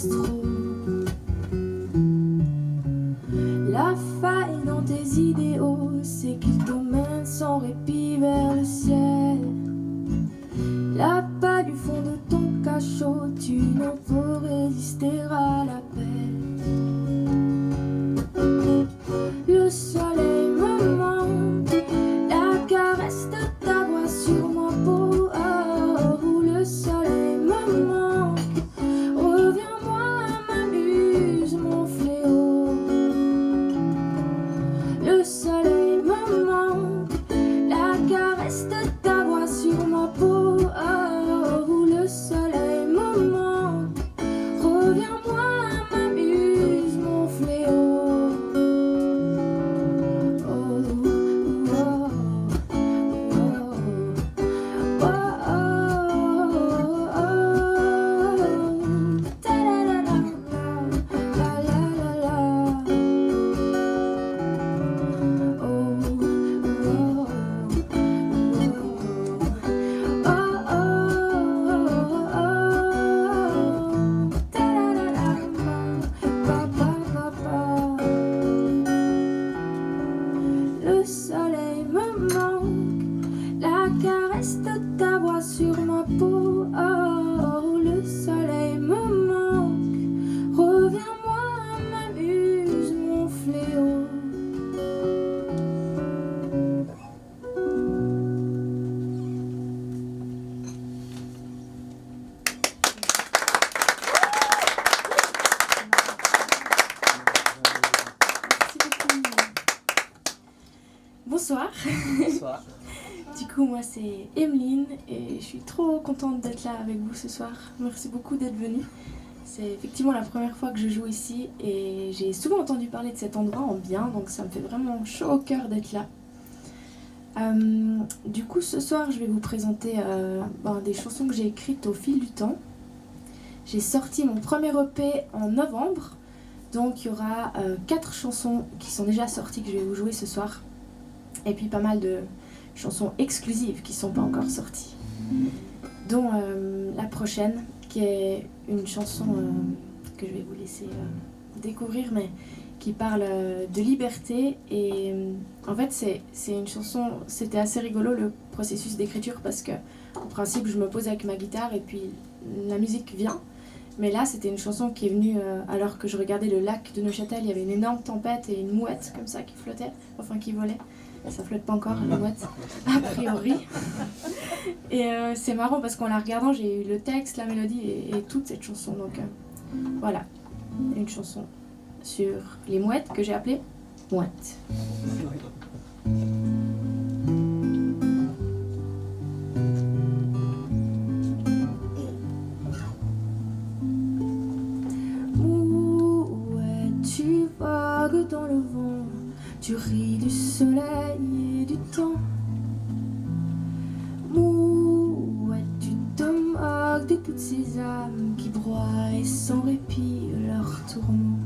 trop. La faille dans tes idéaux, c'est qu'ils te mènent sans répit vers le ciel. Là-bas du fond de ton cachot, tu ne peux résister à l'appel. Le soleil me manque, la caresse de ta voix sur ma peau. Oh, le soleil me manque, reviens-moi, m'amuse mon fléau. Le soleil me manque, la caresse de ta voix sur ma peau. Oh, le soleil me manque, reviens-moi, m'amuse mon fléau. Le soleil me manque, la caresse de ta voix sur ma peau. Oh, le soleil me manque, reviens-moi, m'amuse mon fléau. Bonsoir. Bonsoir. Du coup, moi c'est Emeline et je suis trop contente d'être là avec vous ce soir. Merci beaucoup d'être venue. C'est effectivement la première fois que je joue ici et j'ai souvent entendu parler de cet endroit en bien, donc ça me fait vraiment chaud au cœur d'être là. Du coup, ce soir, je vais vous présenter des chansons que j'ai écrites au fil du temps. J'ai sorti mon premier EP en novembre, donc il y aura 4 chansons qui sont déjà sorties que je vais vous jouer ce soir. Et puis pas mal de chansons exclusives qui ne sont pas encore sorties, dont la prochaine qui est une chanson que je vais vous laisser découvrir, mais qui parle de liberté. Et en fait c'est une chanson, c'était assez rigolo le processus d'écriture parce que en principe je me pose avec ma guitare et puis la musique vient, mais là c'était une chanson qui est venue alors que je regardais le lac de Neuchâtel. Il y avait une énorme tempête et une mouette comme ça qui flottait, enfin qui volait. Ça flotte pas encore, la mouette, a priori. Et c'est marrant parce qu'en la regardant, j'ai eu le texte, la mélodie et toute cette chanson. Donc voilà, une chanson sur les mouettes que j'ai appelée Mouette. Mouette, tu vagues dans le vent, tu ris du soleil et du temps. Mouette, tu te moques de toutes ces âmes qui broient sans répit leur tourment.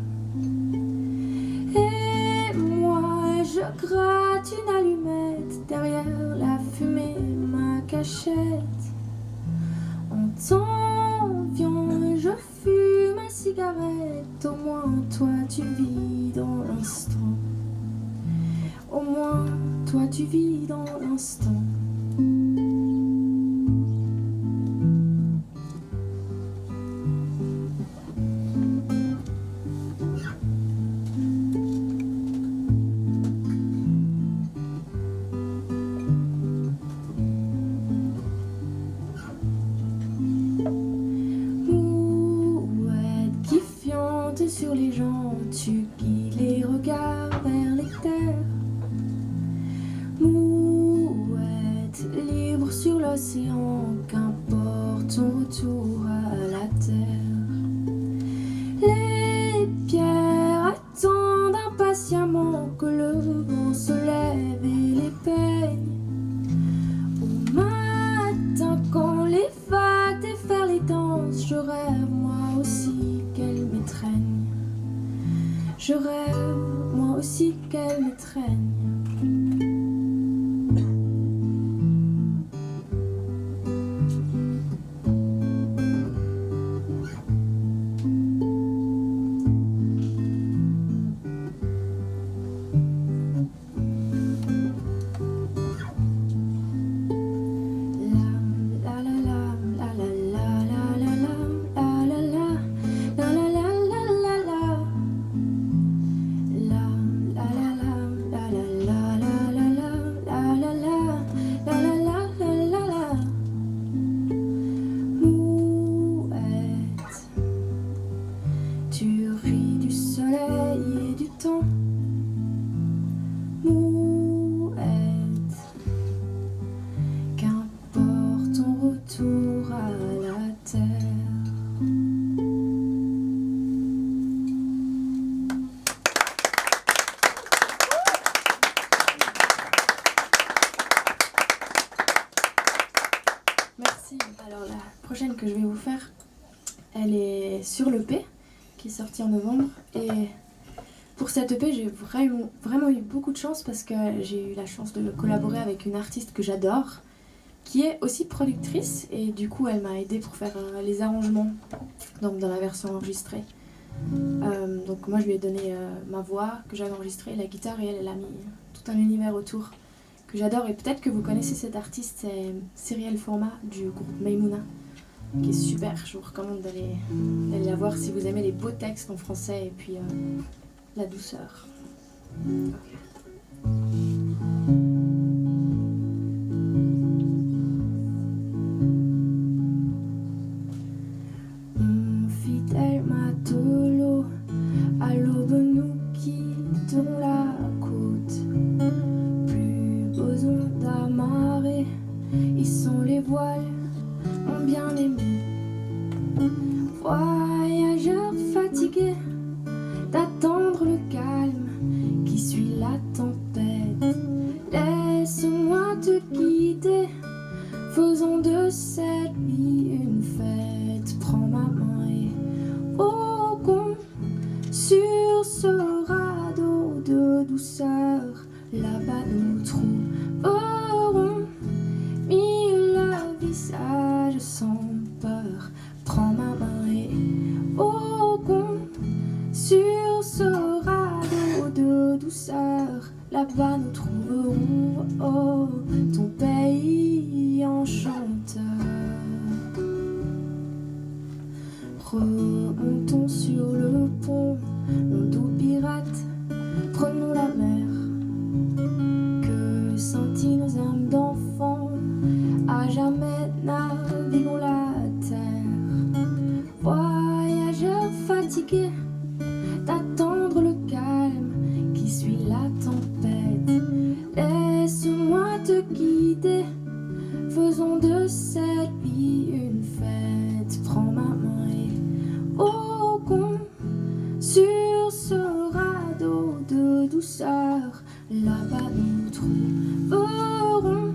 Et moi, je gratte une allumette derrière la fumée, ma cachette. En t'enviant, je fume ma cigarette. Au moins, toi, tu vis dans l'instant. Au moins, toi tu vis dans l'instant. Mouette qui fiente sur les gens, tu guides les regards vers les terres. Mouette libre sur l'océan, qu'importe ton retour à la terre. Les pierres attendent impatiemment que le vent se lève et les peigne. Au matin quand les vagues déferlent les danses, je rêve moi aussi qu'elles m'étreignent. Je rêve moi aussi qu'elles m'étreignent. Tu ris du soleil et du temps, mouette. Qu'importe ton retour à la terre. Merci. Alors la prochaine que je vais vous faire, elle est sur l'EP qui est sortie en novembre. Et pour cette EP, j'ai vraiment eu beaucoup de chance parce que j'ai eu la chance de collaborer avec une artiste que j'adore, qui est aussi productrice, et du coup elle m'a aidée pour faire les arrangements, donc dans la version enregistrée. Donc moi je lui ai donné ma voix que j'avais enregistrée, la guitare, et elle a mis tout un univers autour que j'adore. Et peut-être que vous connaissez cette artiste, c'est Cyrielle Format du groupe Maimouna, qui est super. Je vous recommande d'aller la voir si vous aimez les beaux textes en français et puis la douceur. Okay. Mon fidèle matelot, à l'aube nous quitterons la côte. Plus besoin d'amarrer, ils sont les voiles, mon bien-aimé. Voyageur fatigué d'attendre le calme qui suit la tempête, laisse-moi te guider, faisons de cette vie une fête. Prends ma main et voguons sur ce radeau de douceur. Là-bas nous trouverons mille visages sans peur. Prends ma main et voguons sur ce radeau de douceur. Là-bas nous trouverons ton pays enchanteur. Remontons sur le pont, mon doux pirate, prenons la mer. Que scintillent nos âmes d'enfants, à jamais naviguons la terre. Voyageurs fatigués d'attendre le calme qui suit la tempête, laisse-moi te guider, faisons de cette vie une fête. Prends ma main et voguons sur ce radeau de douceur. Là-bas nous trouverons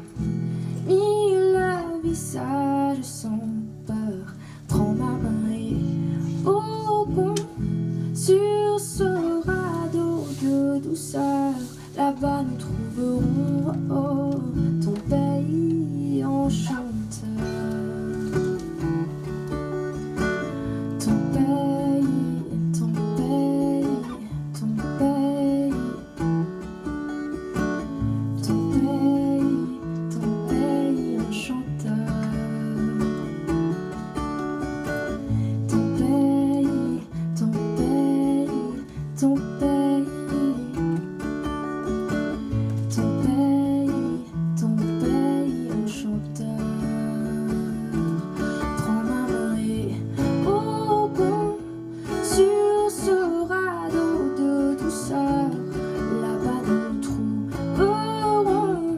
mille visages sans peur. Prends ma main et voguons sur ce radeau de douceur. Là-bas nous trouverons ton pays enchanteur. Ton pays, ton pays, ton pays, ton pays, ton pays enchanteur. Ton pays, ton pays, ton pays, ton pays enchanteur. Prends ma main et voguons sur ce radeau de douceur. Là-bas nous trouverons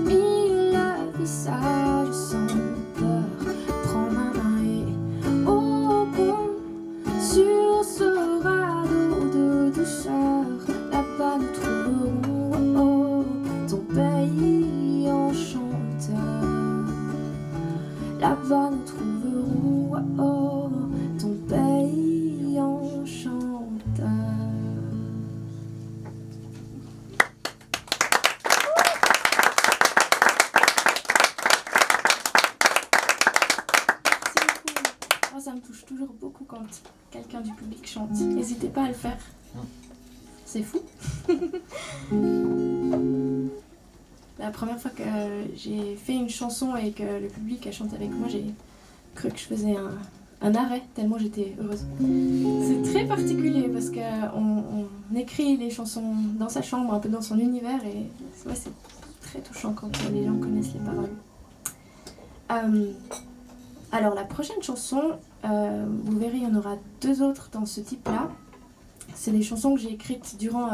mille visages sans peur. Prends ma main et voguons sur ce radeau de douceur. Là-bas nous trouverons ton pays enchanteur. Là-bas nous trouverons ton pays enchanteur. Moi, ça me touche toujours beaucoup quand quelqu'un du public chante. N'hésitez pas à le faire. C'est fou. La première fois que j'ai fait une chanson et que le public a chanté avec moi, j'ai cru que je faisais un arrêt, tellement j'étais heureuse. C'est très particulier parce qu'on écrit les chansons dans sa chambre, un peu dans son univers, et ouais, c'est très touchant quand les gens connaissent les paroles. Alors la prochaine chanson, Vous verrez, il y en aura 2 autres dans ce type-là. C'est des chansons que j'ai écrites durant...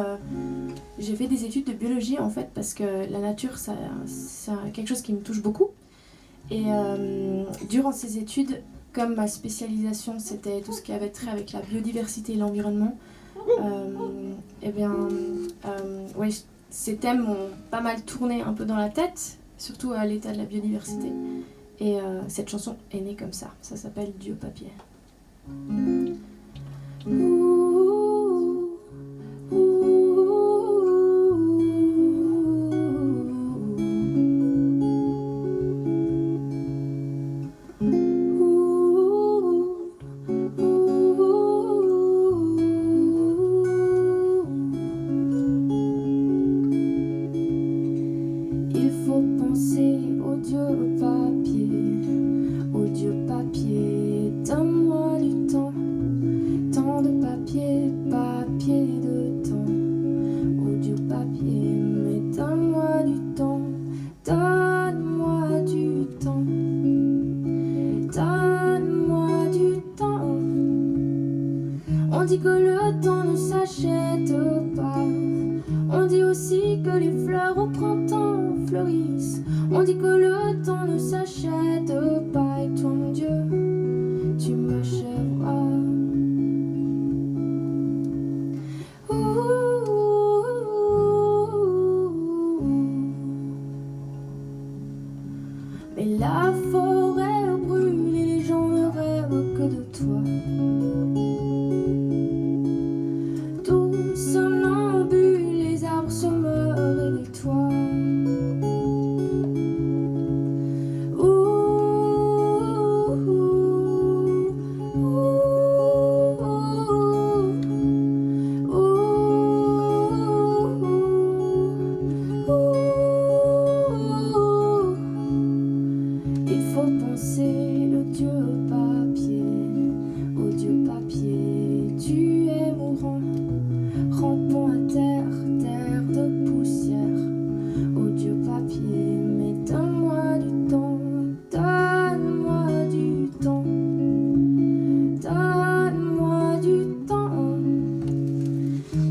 j'ai fait des études de biologie en fait, parce que la nature, c'est quelque chose qui me touche beaucoup. Et durant ces études, comme ma spécialisation c'était tout ce qui avait trait avec la biodiversité et l'environnement, ouais, ces thèmes m'ont pas mal tourné un peu dans la tête, surtout à l'état de la biodiversité. Et cette chanson est née comme ça. Ça s'appelle Dieu papier. Il faut penser au Dieu papier, au Dieu papier, donne-moi du temps, tant de papier, papier de temps, au Dieu papier, mais donne-moi du temps, donne-moi du temps, donne-moi du temps. On dit que le temps ne s'achète pas, on dit aussi que les fleurs au printemps fleurissent. On dit que le temps ne s'achète pas. Et toi mon Dieu, tu m'achèveras. Mais la forêt brûle et les gens ne rêvent que de toi. Tout somnambule, les arbres se meurent avec toi. Il faut penser le Dieu papier, au Dieu papier, tu es mourant, rampant à terre, terre de poussière, au Dieu papier, mais donne-moi du temps, donne-moi du temps, donne-moi du temps.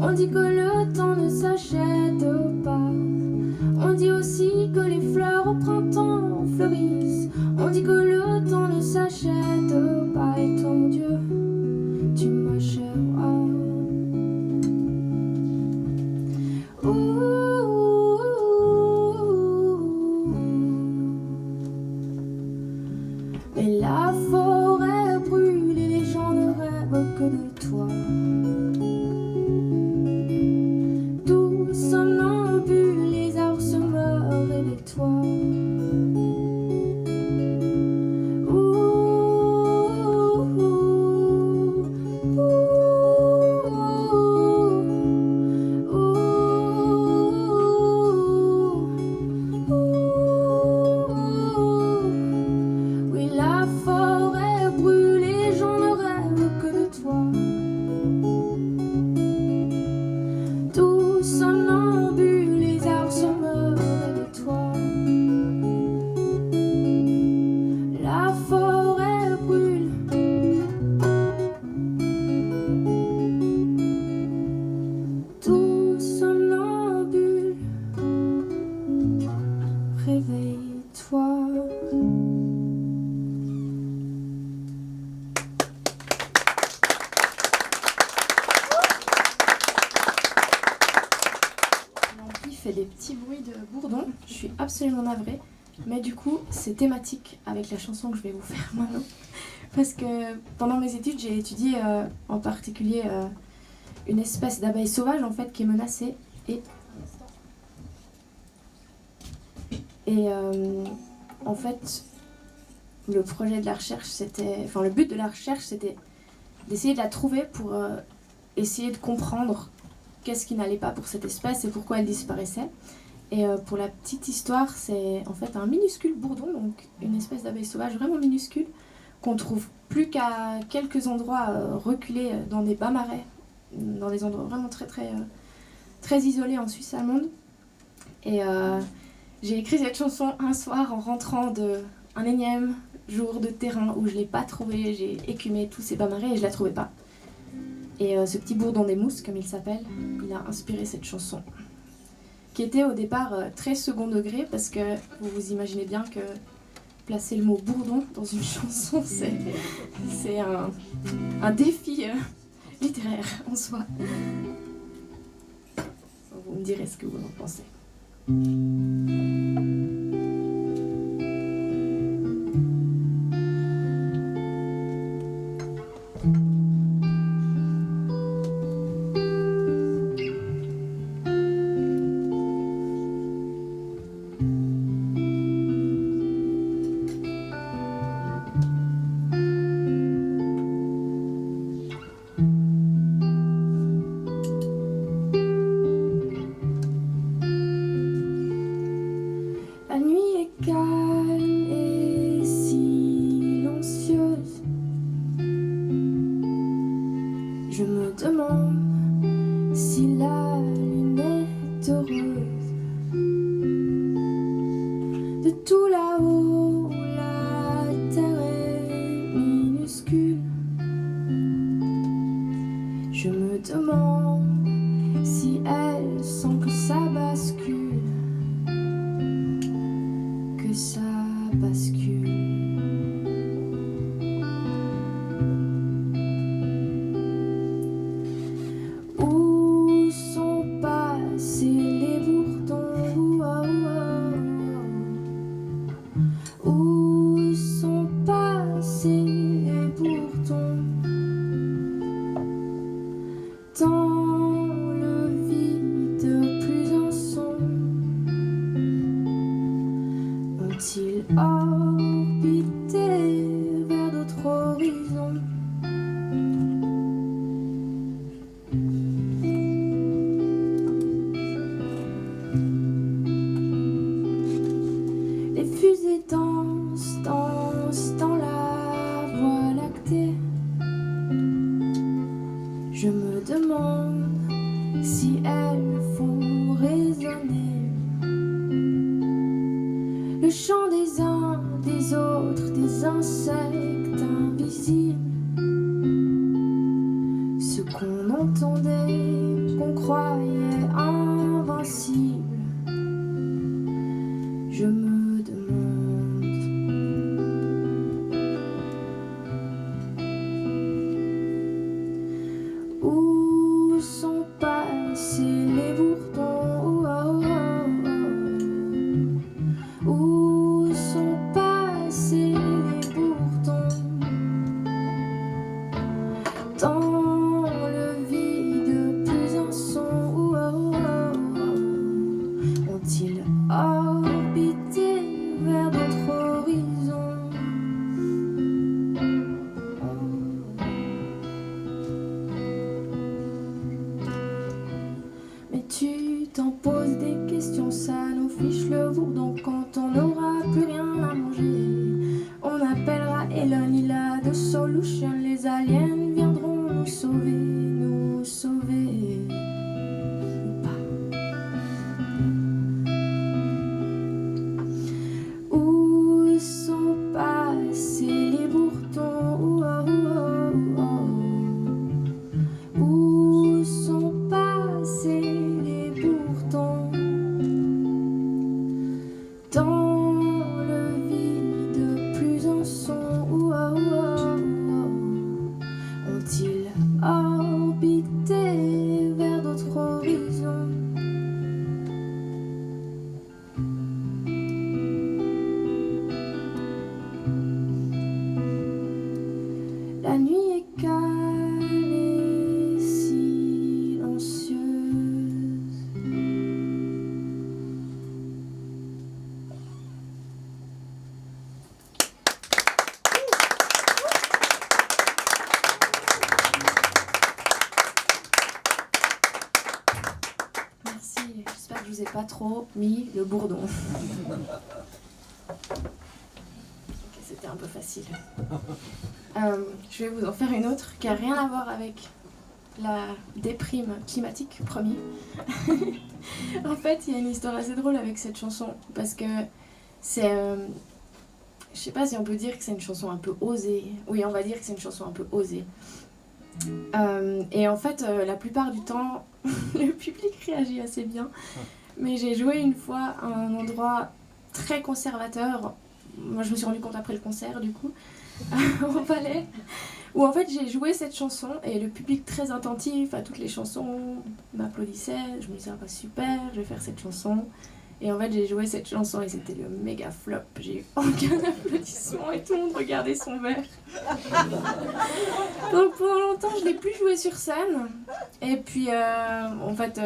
On dit que le temps ne s'achète pas, on dit aussi que les fleurs au printemps fleurissent. On dit que le temps ne s'achète pas. Et toi mon Dieu, tu m'achèveras. Mais la forêt brûle et les gens ne rêvent que de toi. Tout somnambule, les arbres se meurent avec toi. Oui, la forêt brûle et les gens ne rêvent que de toi. Tout somnambule, les arbres se meurent avec toi. La forêt brûle. Tout somnambule, réveille-toi. L'ampli fait des petits bruits de bourdon, je suis absolument navrée, mais du coup c'est thématique avec la chanson que je vais vous faire maintenant, parce que pendant mes études j'ai étudié en particulier une espèce d'abeille sauvage en fait qui est menacée, et en fait le projet de la recherche c'était, enfin le but de la recherche c'était d'essayer de la trouver pour essayer de comprendre qu'est-ce qui n'allait pas pour cette espèce et pourquoi elle disparaissait. Et pour la petite histoire, c'est en fait un minuscule bourdon, donc une espèce d'abeille sauvage vraiment minuscule, qu'on trouve plus qu'à quelques endroits reculés dans des bas marais, dans des endroits vraiment très isolés en Suisse allemande. Et j'ai écrit cette chanson un soir en rentrant d'un énième jours de terrain où je ne l'ai pas trouvée, j'ai écumé tous ces bas-marais et je ne la trouvais pas. Et ce petit bourdon des mousses, comme il s'appelle, il a inspiré cette chanson, qui était au départ très second degré, parce que vous vous imaginez bien que placer le mot bourdon dans une chanson, c'est un défi littéraire en soi. Vous me direz ce que vous en pensez. La nuit est calme et silencieuse. Je me demande si la lune est heureuse. De tout là-haut, la terre est minuscule. Je me demande si elle sent que ça bascule. Que ça bascule. Où sont passés les bourdons? Où sont passés les bourdons? Dans le vide, plus un son. Ont-ils orbité vers d'autres horizons? Les fusées dansent dans la voie lactée. Je me demande si elles font résonner le chant des uns, des autres, des insectes invisibles. Ce qu'on entendait, qu'on croyait invincible. Je me demande. Où sont passés les bourdons? Où sont passés les bourdons? Dans le vide, plus un son. Ont-ils orbité vers d'autres horizons? Mais tu t'en poses des questions, ça nous fiche le bourdon. Quand on n'aura plus rien à manger, on appellera Elon, il a de solution. Les aliens viendront nous sauver, nous sauver. Ou pas. Où sont passés les bourdons? Où sont passés les bourdons? Dans le vide, plus un son. Ont-ils orbité vers d'autres horizons? La nuit est calme et silencieuse. Merci, j'espère que je vous ai pas trop mis le bourdon. Ok, c'était un peu facile. Je vais vous en faire une autre qui n'a rien à voir avec la déprime climatique, promis. En fait, il y a une histoire assez drôle avec cette chanson, parce que c'est... je sais pas si on peut dire que c'est une chanson un peu osée. Oui, on va dire que c'est une chanson un peu osée. Et en fait, la plupart du temps, le public réagit assez bien. Mais j'ai joué une fois à un endroit très conservateur. Moi, je me suis rendu compte après le concert, du coup, au Palais, où en fait j'ai joué cette chanson et le public très attentif à toutes les chansons m'applaudissait. Je me disais, ah bah super, je vais faire cette chanson. Et en fait, j'ai joué cette chanson et c'était le méga flop. J'ai eu aucun applaudissement et tout le monde regardait son verre. Donc pendant longtemps, je l'ai plus joué sur scène. Et puis, en fait,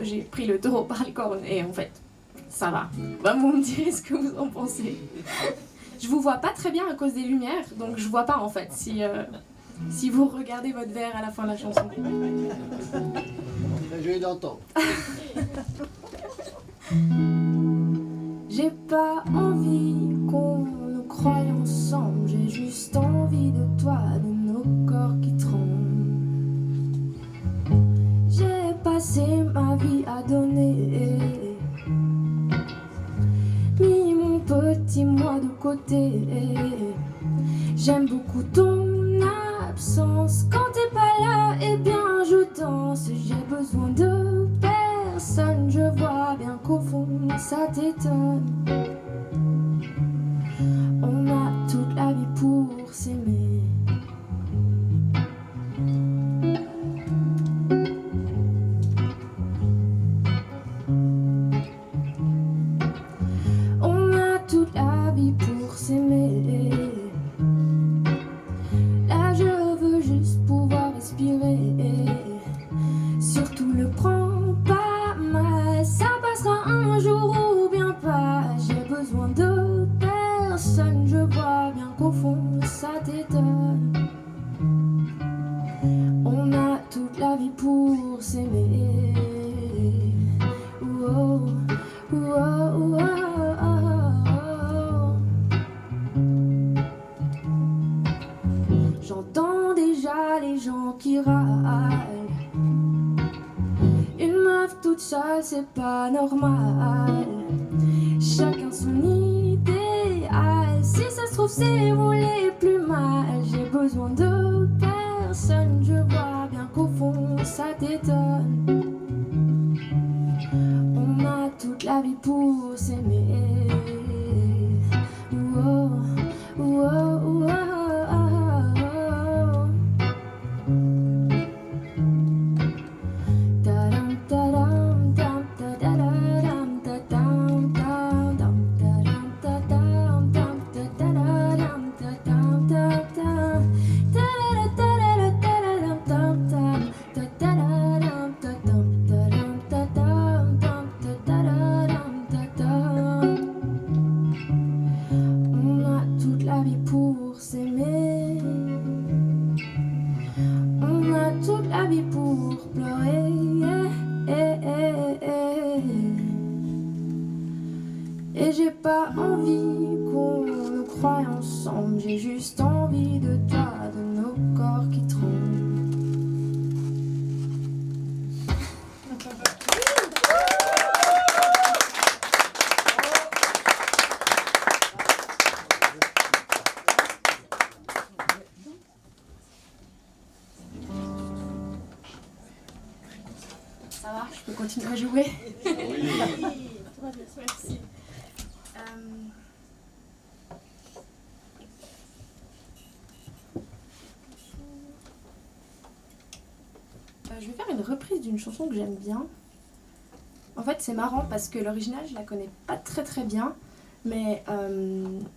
j'ai pris le taureau par les cornes. Et en fait, ça va. Bah, vous me direz ce que vous en pensez. Je vous vois pas très bien à cause des lumières, donc je vois pas en fait si vous regardez votre verre à la fin de la chanson. Je vais d'entendre. J'ai pas envie qu'on nous croie ensemble, j'ai juste envie de toi, de nos corps qui tremblent. J'ai passé ma vie à donner, mis mon petit moi de côté. J'aime beaucoup ton absence, quand t'es pas là, eh bien je danse. J'ai besoin de personne, je vois bien qu'au fond ça t'étonne. On a toute la vie pour s'aimer. On a toute la vie pour s'aimer. Là je veux juste pouvoir respirer. Surtout le prends pas mal, ça passera un jour ou bien pas. J'ai besoin de personne, je vois bien qu'au fond ça t'étonne. On a toute la vie pour s'aimer. Oh, oh, oh, oh, oh. J'entends déjà les gens qui râlent. Une meuf toute seule, c'est pas normal. Chacun son idéal. Si ça se trouve, c'est vous les plus mal. J'ai besoin de personne, je vois bien qu'au fond ça t'étonne. On a toute la vie pour s'aimer. Oh, oh, oh, oh, oh. Ta-dam, ta-dam, tam, ta-da-da-dam, ta-dam, ta-dam, ta-dam, ta-dam, tam, ta-da-da-dam, ta-dam, ta-dam, ta-da-da-da-da-da-dam, tam, tam, ta-da-da-dam, ta-dam, ta-dam, ta-dam, tam, ta-da-da-dam, ta-dam. On a toute la vie pour s'aimer. On a toute la vie pour pleurer. Et j'ai pas envie qu'on nous croie ensemble, j'ai juste envie de toi, de nos corps qui tremblent. Ça va, je peux continuer à jouer? Merci. Je vais faire une reprise d'une chanson que j'aime bien. En fait, c'est marrant parce que l'original, je la connais pas très très bien, mais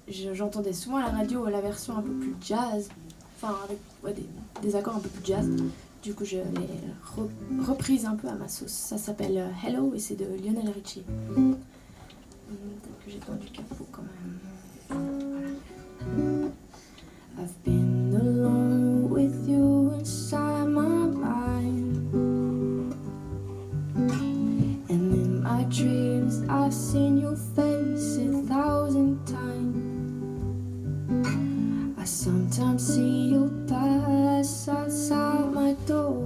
j'entendais souvent à la radio la version un peu plus jazz, enfin avec des accords un peu plus jazz. Du coup, je l'ai reprise un peu à ma sauce. Ça s'appelle Hello et c'est de Lionel Richie. Peut-être que j'ai tendu le capot quand même. Voilà. I've been alone with you inside my mind, and in my dreams I've seen your face 1,000 times. I sometimes see you pass outside my door.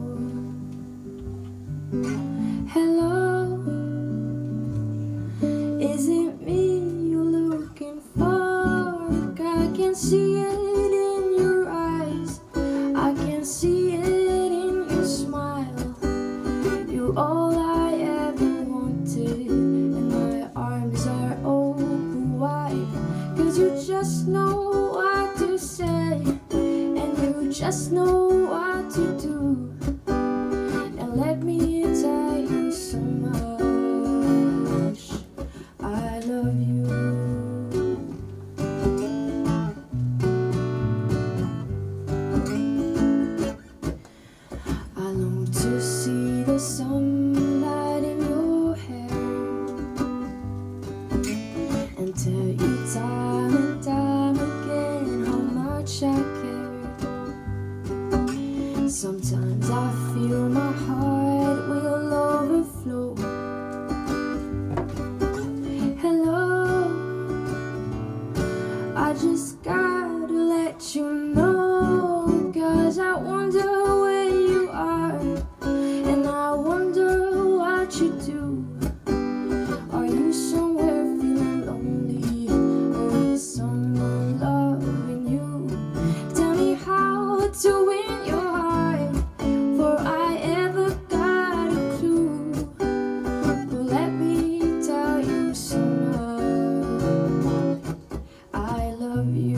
Hello, is it me you're looking for? Well, let me tell you so much. I love you. I long to see the sunlight in your hair and tell you time and time again how much I care. Sometimes I feel my heart will overflow. Hello, I just gotta let you know, 'cause I wonder where you are, and I wonder what you do. Are you somewhere feeling lonely, or is someone loving you? Tell me how to win your heart, for I ever got a clue. Well, let me tell you so much. I love you.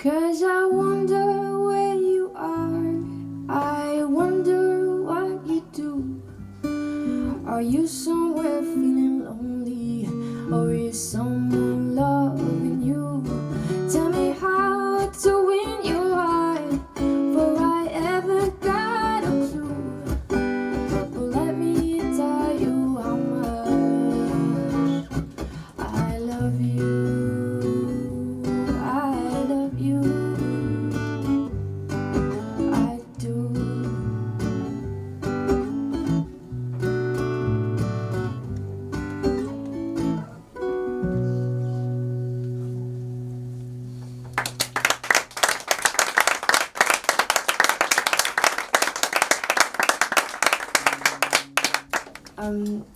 Cause I wonder where you are, I wonder what you do. Are you somewhere feeling lonely, or is someone loving you? Tell me how to win your heart, for I ever got a clue. Well, let me tell you how much I love you. I do.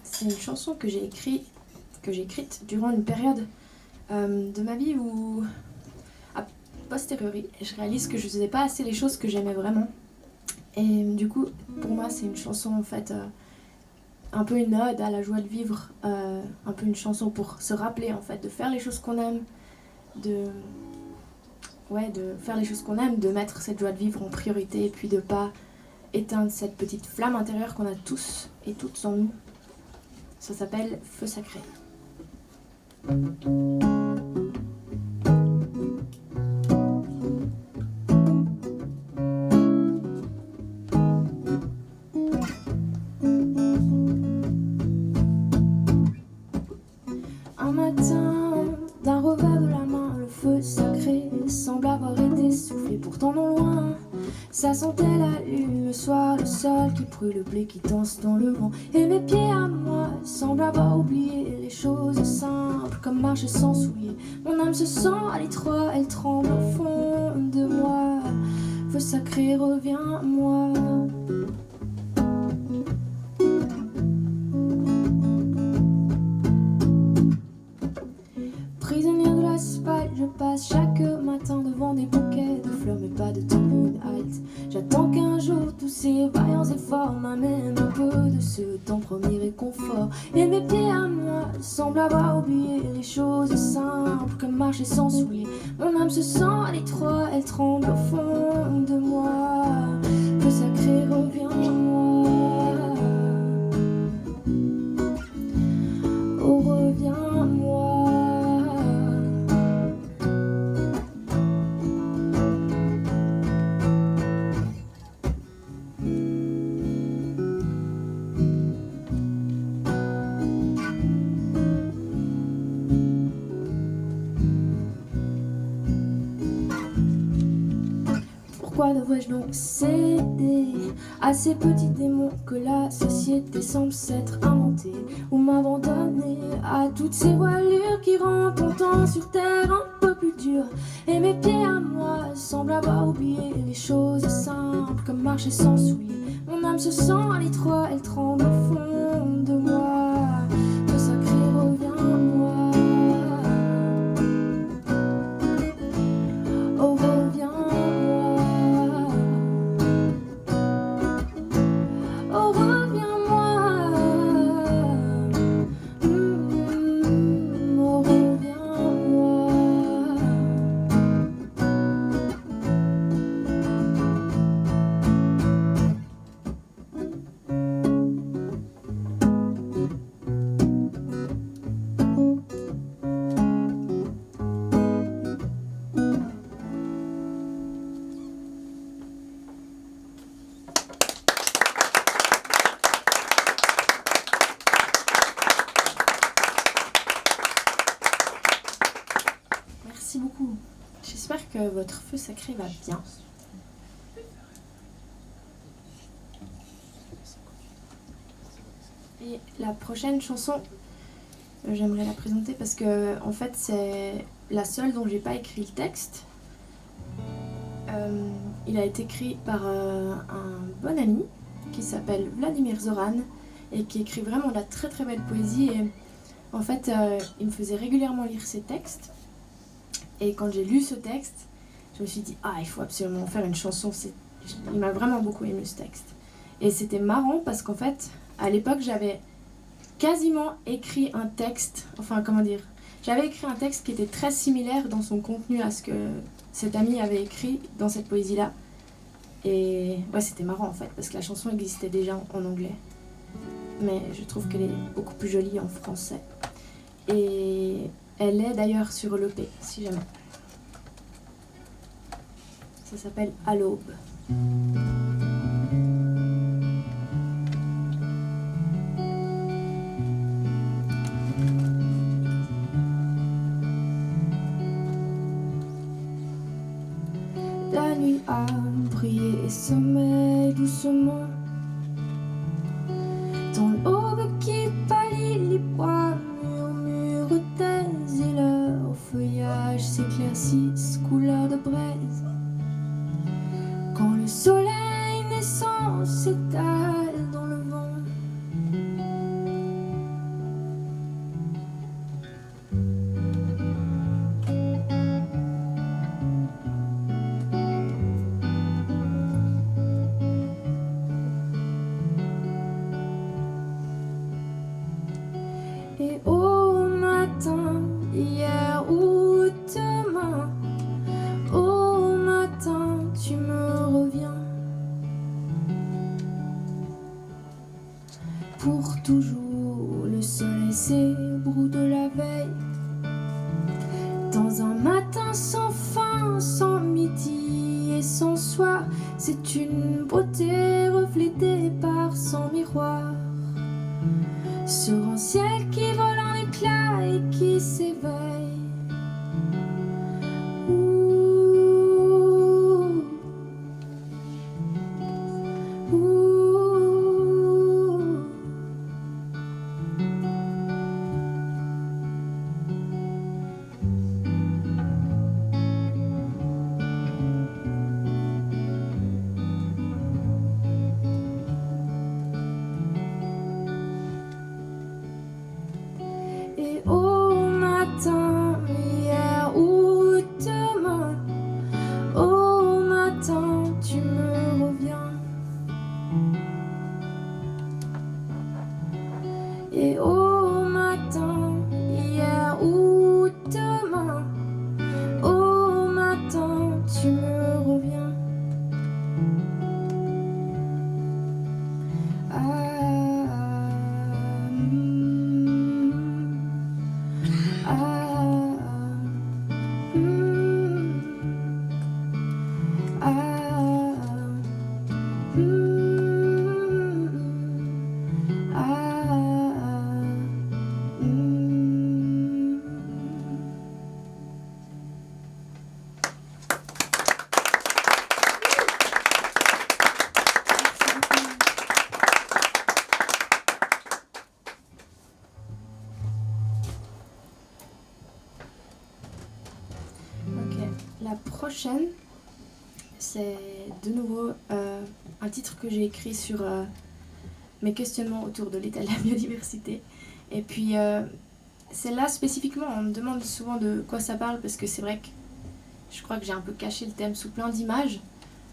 C'est une chanson que j'ai écrite durant une période de ma vie où, a posteriori, je réalise que je faisais pas assez les choses que j'aimais vraiment. Et du coup, pour moi, c'est une chanson en fait un peu une ode à la joie de vivre, un peu une chanson pour se rappeler en fait de faire les choses qu'on aime, de faire les choses qu'on aime, de mettre cette joie de vivre en priorité et puis de pas éteindre cette petite flamme intérieure qu'on a tous et toutes en nous. Ça s'appelle Feu sacré. Un matin, d'un revers de la main, le feu sacré semble avoir été soufflé, pourtant non loin. Ça sentait la lune le soir, le sol qui brûle, le blé qui danse dans le vent. Et mes pieds à moi semblent avoir oublié les choses simples, comme marcher sans souliers. Mon âme se sent à l'étroit, elle tremble au fond de moi. Feu sacré, reviens-moi. Prisonnière de l'asphalte, je passe chaque matin devant des bouquets de fleurs, mais pas de temps une halte. J'attends qu'un jour tous ces vaillants efforts m'amènent un peu de ce temps premier réconfort. Et mes pieds à moi semblent avoir oublié les choses simples, comme marcher sans souliers. Mon âme se sent à l'étroit, elle tremble au fond de moi. Feu sacré, reviens-moi. Oh, reviens-moi. Pourquoi devrais-je donc céder à ces petits démons que la société semble s'être inventée, ou m'abandonner à à toutes ces voilures qui rendent ton temps sur terre un peu plus dur. Et mes pieds à moi semblent avoir oublié les choses simples comme marcher sans souliers. Mon âme se sent à l'étroit, elle tremble au fond de moi. Le sacré revient à moi. Oh, reviens-moi. Oh, reviens-moi. Oh, reviens-moi. Merci beaucoup. J'espère que votre feu sacré va bien. Et la prochaine chanson, j'aimerais la présenter parce que en fait c'est la seule dont j'ai pas écrit le texte. Il a été écrit par un bon ami qui s'appelle Vladimir Zoran et qui écrit vraiment de la très très belle poésie. Et en fait, il me faisait régulièrement lire ses textes. Et quand j'ai lu ce texte, je me suis dit, il faut absolument faire une chanson. Il m'a vraiment beaucoup aimé ce texte. Et c'était marrant parce qu'en fait, à l'époque, j'avais quasiment écrit un texte, j'avais écrit un texte qui était très similaire dans son contenu à ce que cet ami avait écrit dans cette poésie-là. Et ouais, c'était marrant en fait, parce que la chanson existait déjà en anglais. Mais je trouve qu'elle est beaucoup plus jolie en français. Et elle est d'ailleurs sur l'EP, si jamais. Ça s'appelle À l'aube. La nuit a brillé et sommeille doucement dans l'aube qui pâlit, les bois murmurent taisent et leur feuillage s'éclaircissent couleur de braise. Quand le soleil naissant s'étale dans le vent, et au matin, hier ou demain, au matin, tu me reviens. Pour toujours, le soleil s'ébroue de la veille. Dans un matin sans fin, sans midi et sans soir, c'est une beauté reflétée par son miroir. Sur un ciel qui vole en éclats et qui s'éveille. Ouh, ouh. Et au matin, la prochaine, c'est de nouveau un titre que j'ai écrit sur mes questionnements autour de l'état de la biodiversité. Et puis, celle-là spécifiquement, on me demande souvent de quoi ça parle, parce que c'est vrai que je crois que j'ai un peu caché le thème sous plein d'images.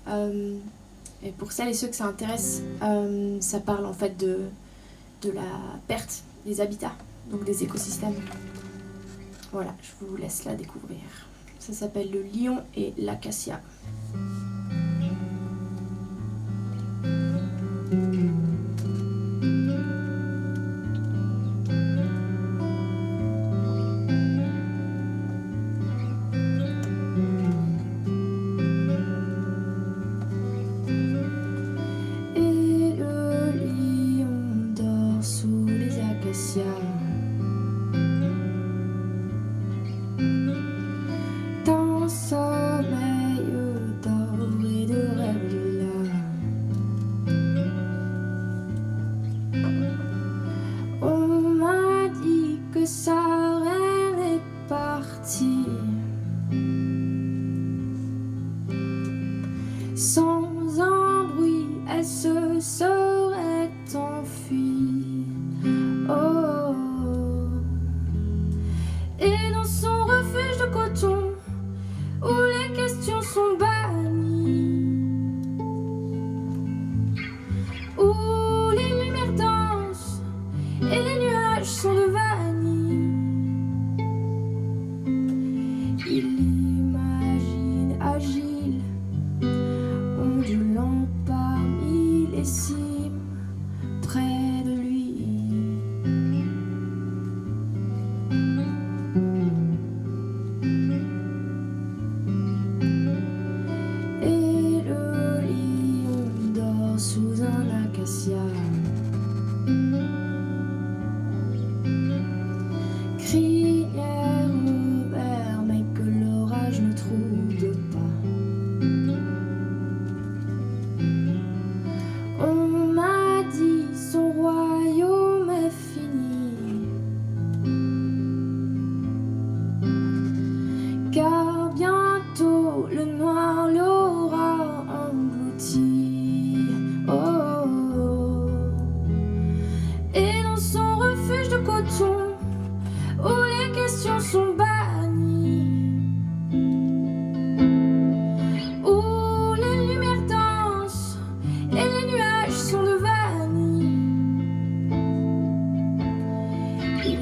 Et pour celles et ceux que ça intéresse, ça parle en fait de la perte des habitats, donc des écosystèmes. Voilà, je vous laisse la découvrir. Ça s'appelle Le lion et l'acacia. Sans un bruit, elle se serait enfuie. Oh. Et dans son refuge de coton, où les questions sont bannies, où les lumières dansent et les nuages sont de vanille, il imagine agile, ondulant parmi les cimes près de lui. Et le lion dort sous un acacia. Crinière ouverte, mais que l'orage ne trouble pas. On m'a dit son royaume est fini, car bientôt le noir l'aura englouti. Oh. Et dans son refuge de coton, où les questions sont bannies, où les lumières dansent et les nuages sont de vanille, il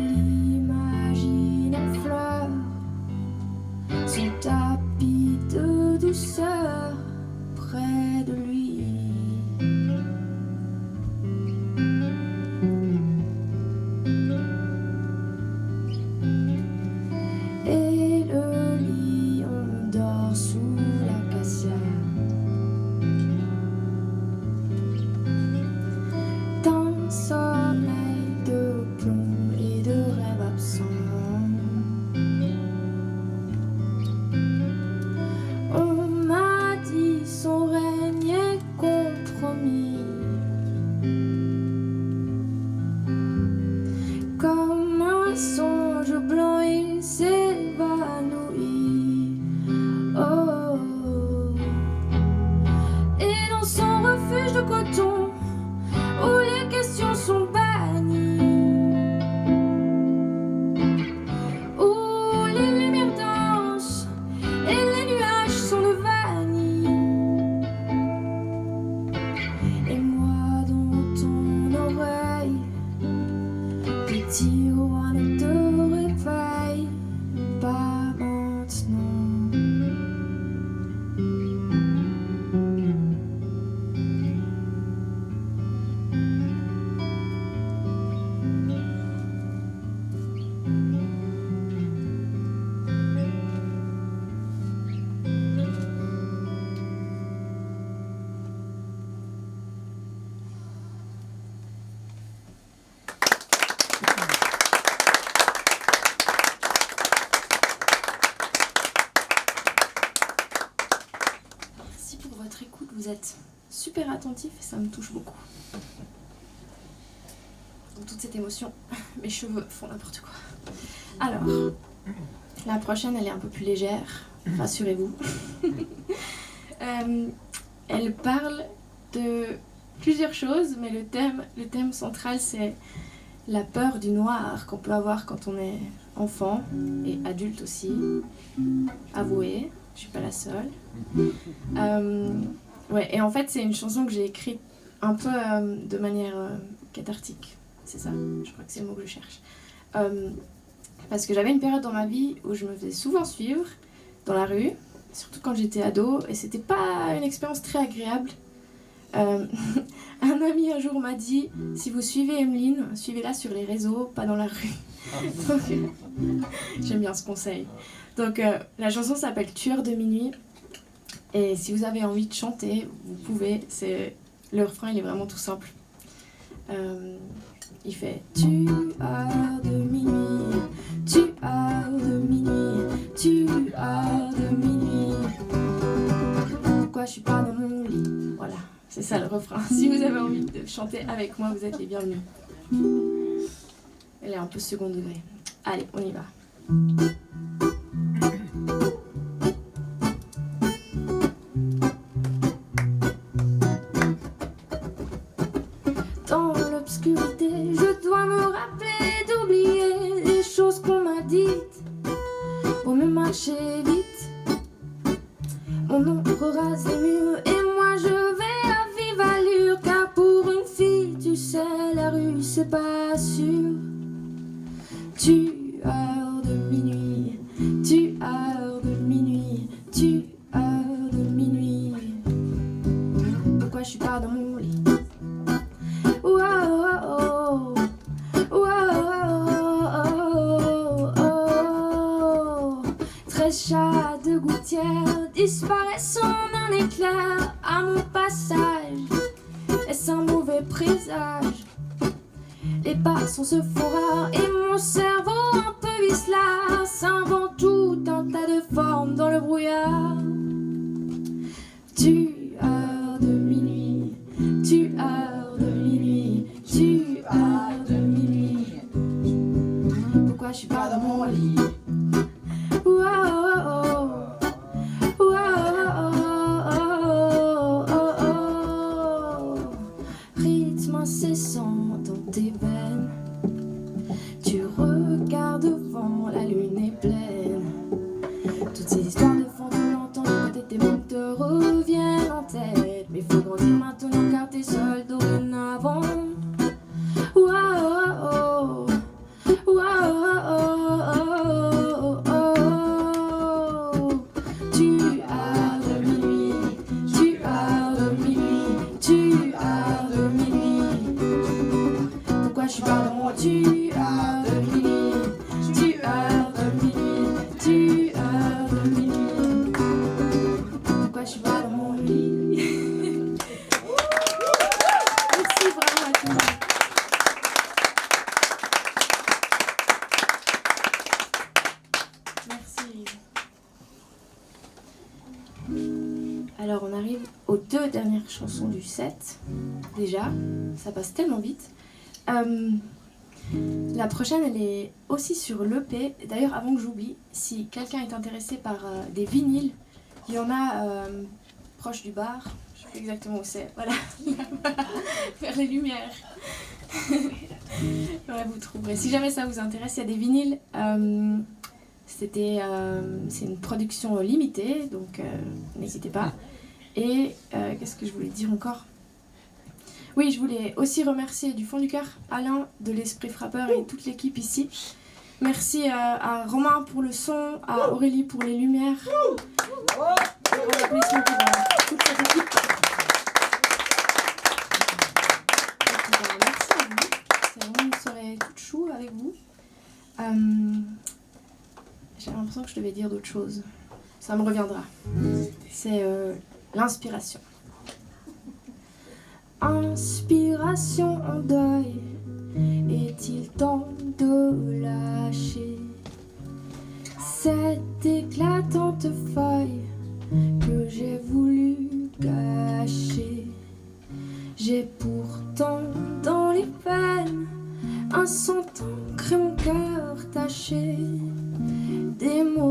imagine en fleurs son tapis de douceur près de lui. Et le lion dort sous l'acacia. D'un sommeil de plomb et de rêves absents, on m'a dit son règne est compromis, comme un songe blanc il s'évanouit. Oh. Et dans son refuge de coton, où les questions sont bannies, où les lumières dansent et les nuages sont de vanille, et moi dans ton oreille, petit roi, ne te réveille pas maintenant. Merci pour votre écoute, vous êtes super attentifs et ça me touche beaucoup. Dans toute cette émotion, mes cheveux font n'importe quoi. Alors, La prochaine, elle est un peu plus légère, rassurez-vous. Elle parle de plusieurs choses, mais le thème central, c'est la peur du noir qu'on peut avoir quand on est enfant et adulte aussi. Avouez, je suis pas la seule. Ouais, et en fait, c'est une chanson que j'ai écrite un peu de manière cathartique. C'est ça, je crois que c'est le mot que je cherche. Parce que j'avais une période dans ma vie où je me faisais souvent suivre dans la rue, surtout quand j'étais ado, et c'était pas une expérience très agréable. Un ami un jour m'a dit, si vous suivez Emeline, suivez-la sur les réseaux, pas dans la rue. Donc, j'aime bien ce conseil. Donc la chanson s'appelle Tueur de minuit, et si vous avez envie de chanter, vous pouvez. Le refrain, il est vraiment tout simple. Il fait tueur de minuit, tueur de minuit, tueur de minuit. Pourquoi je suis pas dans mon lit? Voilà, c'est ça le refrain. Si vous avez envie de chanter avec moi, vous êtes les bienvenus. Elle est un peu second degré. Allez, on y va. Dans l'obscurité, je dois me rappeler d'oublier les choses qu'on m'a dites pour me marcher vite. Mon ombre rase les murs et moi je vais à vive allure, car pour une fille, tu sais, la rue c'est pas sûr. Tueur de minuit, tueur de minuit, tueur de minuit. Pourquoi je suis pas dans mon lit? Oh, oh, oh, oh, oh. 13 chats de gouttière disparaissent en un éclair à mon passage. Est-ce un mauvais présage? Les passants se font rares et mon cerveau un peu vicelard s'invente tout un tas de formes dans le brouillard. Tueur de minuit, tueur de minuit, tueur de minuit. Pourquoi je suis pas dans mon lit? Oh, oh, oh. Oh, oh, oh, oh. Rythme incessant dans tes veines, tu regardes devant, la lune est pleine. Toutes ces histoires de fantômes entendues quand t'étais môme te reviennent en tête. Mais faut grandir maintenant car t'es seul dorénavant. Oh, oh, oh. Oh, oh, oh, oh, oh. Tueur de minuit, tueur de minuit, tueur de minuit. Pourquoi je suis pas dans mon tueur de minuit, tueur de minuit, tueur de minuit. Pourquoi je suis pas dans mon lit? Merci, bravo à tout le monde. Merci. Alors on arrive aux 2 dernières chansons du set. Déjà, ça passe tellement vite. La prochaine, elle est aussi sur l'EP. D'ailleurs, avant que j'oublie, si quelqu'un est intéressé par des vinyles, il y en a proche du bar. Je sais plus exactement où c'est. Voilà, vers les lumières. Ouais, vous trouverez. Si jamais ça vous intéresse, il y a des vinyles. C'est une production limitée, donc n'hésitez pas. Et qu'est-ce que je voulais dire encore? Oui, je voulais aussi remercier du fond du cœur Alain de l'Esprit Frappeur et toute l'équipe ici. Merci à Romain pour le son, à Aurélie pour les lumières. Un applaudissement pour toute cette équipe. Merci à vous. C'est vraiment une soirée toute chou avec vous. J'ai l'impression que je devais dire d'autres choses. Ça me reviendra. C'est l'inspiration. Inspiration en deuil, est-il temps de lâcher cette éclatante feuille que j'ai voulu cacher? J'ai pourtant dans les veines un sang crée mon cœur taché, des mots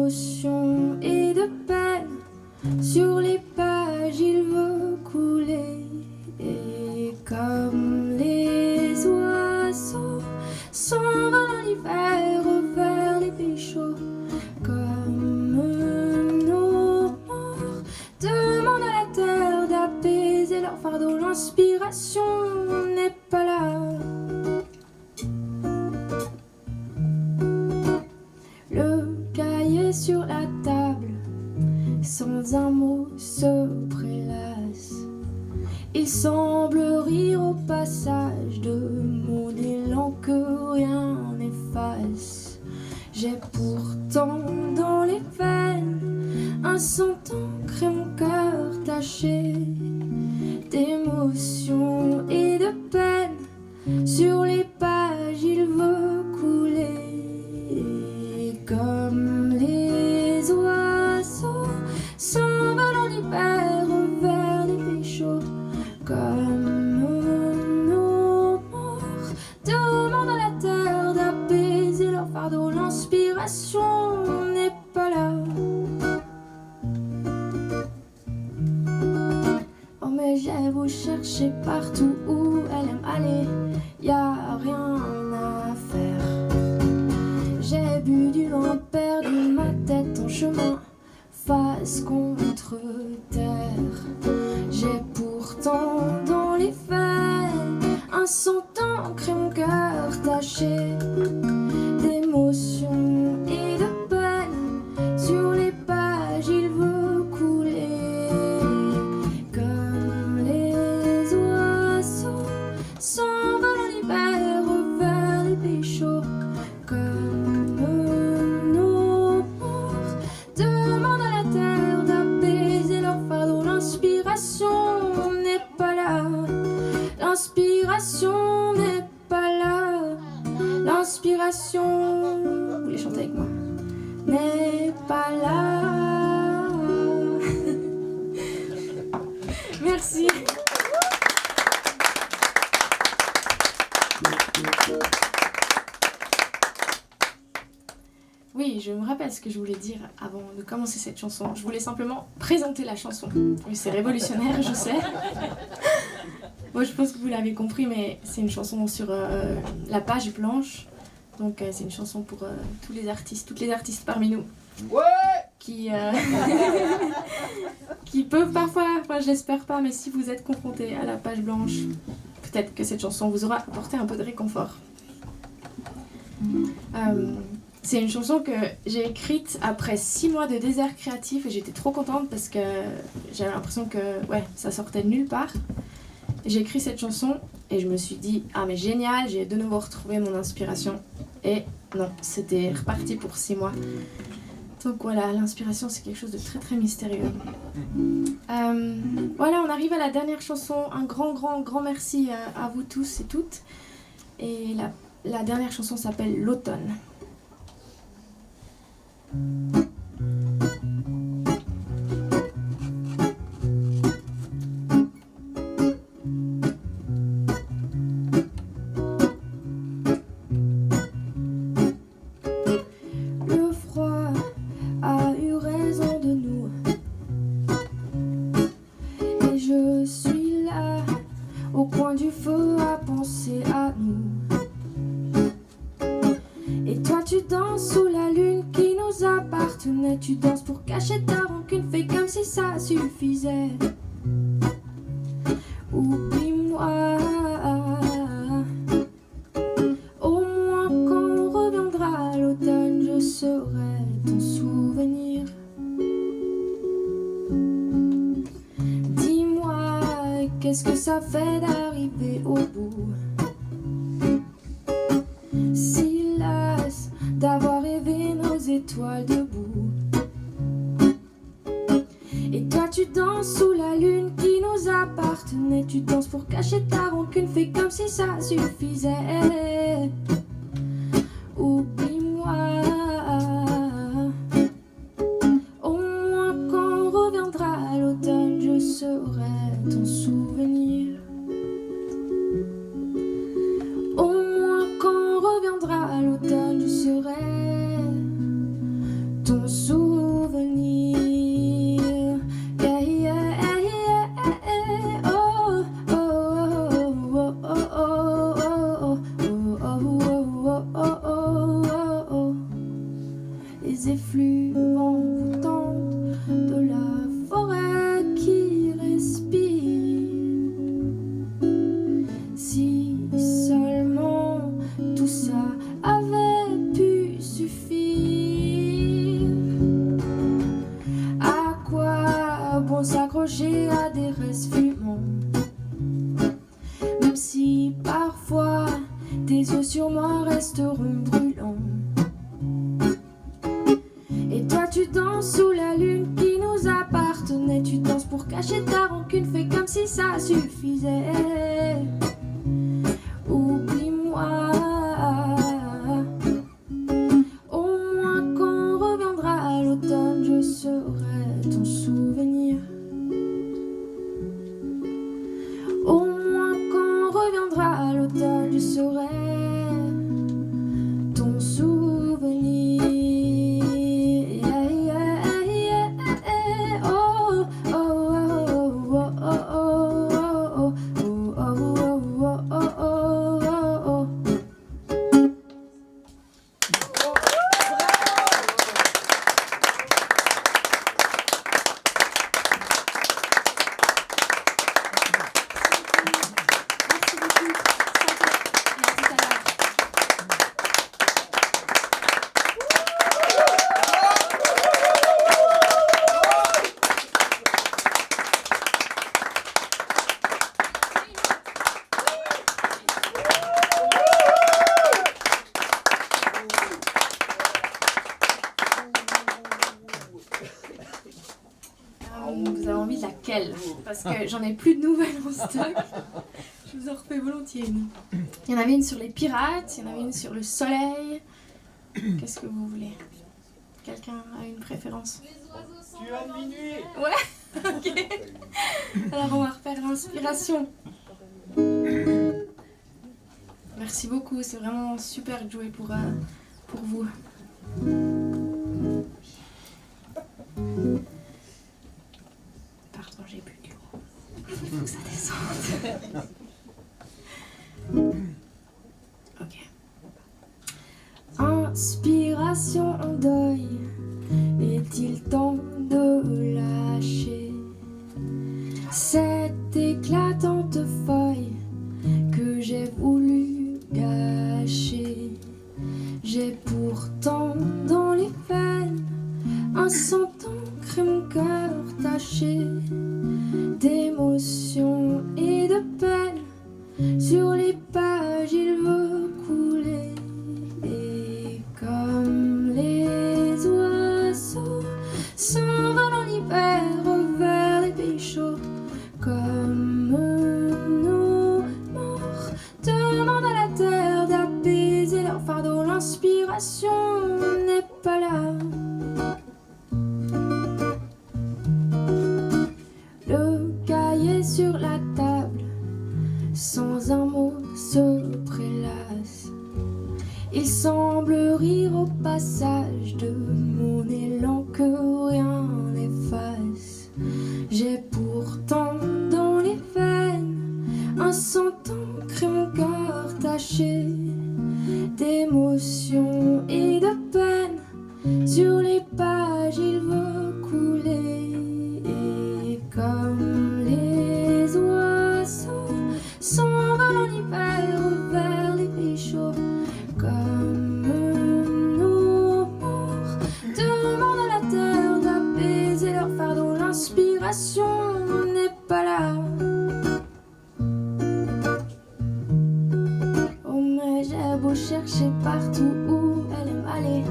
quand un mot se prélasse. Il semble rire au passage de mon élan que rien n'efface. J'ai pourtant dans les veines un sang ancré, mon cœur taché d'émotion et de peine. Sur les pages il veut couler comme les oiseaux s'envolent en hiver vers les péchos. Comme nos morts demandent à la terre d'apaiser leur fardeau. L'inspiration n'est pas là. Oh mais j'ai beau chercher partout où elle aime aller, y a rien à faire. J'ai bu du vent, perdu ma tête en chemin, face contre terre. J'ai pourtant dans les veines un sang ancré, mon cœur taché d'émotion et de peine. Sur les pages il veut couler comme les oiseaux s'envolent en hiver vers les péchos. Comme nos morts demandent à la terre d'apaiser leur fardeau. L'inspiration n'est pas là. L'inspiration n'est pas là. L'inspiration, vous voulez chanter avec moi, n'est pas là. Merci. Oui, je me rappelle ce que je voulais dire avant de commencer cette chanson. Je voulais simplement présenter la chanson. Oui, c'est révolutionnaire, je sais. Moi, je pense que vous l'avez compris, mais c'est une chanson sur la page blanche. Donc, c'est une chanson pour tous les artistes, toutes les artistes parmi nous. Ouais, qui peuvent parfois, enfin, j'espère pas, mais si vous êtes confrontés à la page blanche, peut-être que cette chanson vous aura apporté un peu de réconfort. C'est une chanson que j'ai écrite après 6 mois de désert créatif et j'étais trop contente parce que j'avais l'impression que ça sortait de nulle part. J'ai écrit cette chanson et je me suis dit « Ah mais génial, j'ai de nouveau retrouvé mon inspiration ». Et non, c'était reparti pour 6 mois. Donc voilà, l'inspiration c'est quelque chose de très très mystérieux. Voilà, on arrive à la dernière chanson. Un grand merci à vous tous et toutes. Et la dernière chanson s'appelle « L'automne ». Le froid a eu raison de nous et je suis là au coin du feu à penser à nous. Et toi tu danses sous la lune qui nous appartenait. Tu danses pour cacher ta rancune, fais comme si ça suffisait. Oublie-moi, au moins quand on reviendra à l'automne, je serai ton souvenir. Dis-moi, qu'est-ce que ça fait d'arriver au bout? Si las d'avoir rêvé nos étoiles debout. Et toi tu danses sous la lune qui nous appartenait. Tu danses pour cacher ta rancune, fais comme si ça suffisait. Oublie-moi, au moins quand on reviendra à l'automne, je serai ton souvenir. Au moins quand on reviendra à l'automne, je serai ton souvenir. Yeah, yeah, yeah, oh, oh, oh, oh, oh, oh, oh, oh. Les effluves envoûtants de la forêt qui respire. Si seulement tout ça avait pu suffire. À quoi accroché à des restes fumants. Même si parfois tes yeux sur moi resteront brûlants. Et toi tu danses sous la lune qui nous appartenait. Tu danses pour cacher ta rancune, fais comme si ça suffisait. Oublie-moi. Au moins quand reviendra l'automne, je serai ton souvenir. Au moins quand reviendra l'automne, je serai ton souvenir. Oh, oh, oh, oh, oh, oh, oh, oh, oh, oh, oh. Merci beaucoup. À tout à l'heure. Vous avez envie de laquelle? Parce que j'en ai plus de nouvelles en stock. Je vous en refais volontiers une. Il y en avait une sur les pirates, il y en avait une sur le soleil. Qu'est-ce que vous voulez? Quelqu'un a une préférence? Tu as de minuit. Ouais. Ok. Alors on va refaire l'inspiration. Merci beaucoup, c'est vraiment super de jouer pour vous. Pardon, j'ai bu du haut. Il faut que ça descende. Ok. Inspiration en deuil, est-il temps de lâcher cette éclatante feuille que j'ai voulu gâcher? J'ai pourtant dans les veines un sang d'encre et mon cœur taché d'émotion et de peine. Sur les pages il veut couler. Et comme les oiseaux s'envolent en hiver vers les pays chauds, comme nos morts demandent à la terre d'apaiser leur fardeau, l'inspiration n'est pas là. Le cahier sur la table, sans un mot se prélasse. Il semble rire au passage de mon élan que rien n'efface. J'ai pourtant dans les veines un sang d'encre et mon cœur taché d'émotion et de peine. Sur les pages il veut couler. Et comme les oiseaux s'envolent en hiver vers les pays chauds, comme nos morts demandent à la terre d'apaiser leur fardeau, l'inspiration n'est pas là. Oh mais j'ai beau chercher partout où elle aime aller,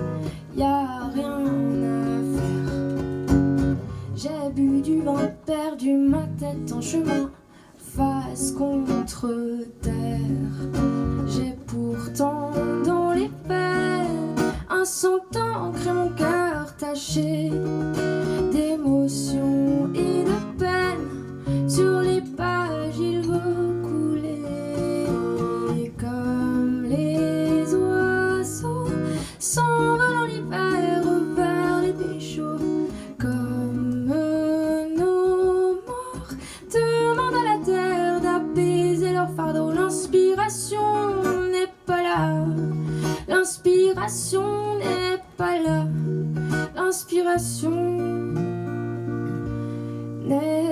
y a rien à faire. J'ai bu du vin, perdu ma tête en chemin, face contre terre. J'ai pourtant dans les veines un sang d'encre et mon cœur taché d'émotion et de peine. Sur les pages il veut couler. Et comme les oiseaux s'envolent en hiver vers les pays chauds, comme nos morts demandent à la terre d'apaiser leur fardeau, l'inspiration n'est pas là. L'inspiration n'est pas là. L'inspiration n'est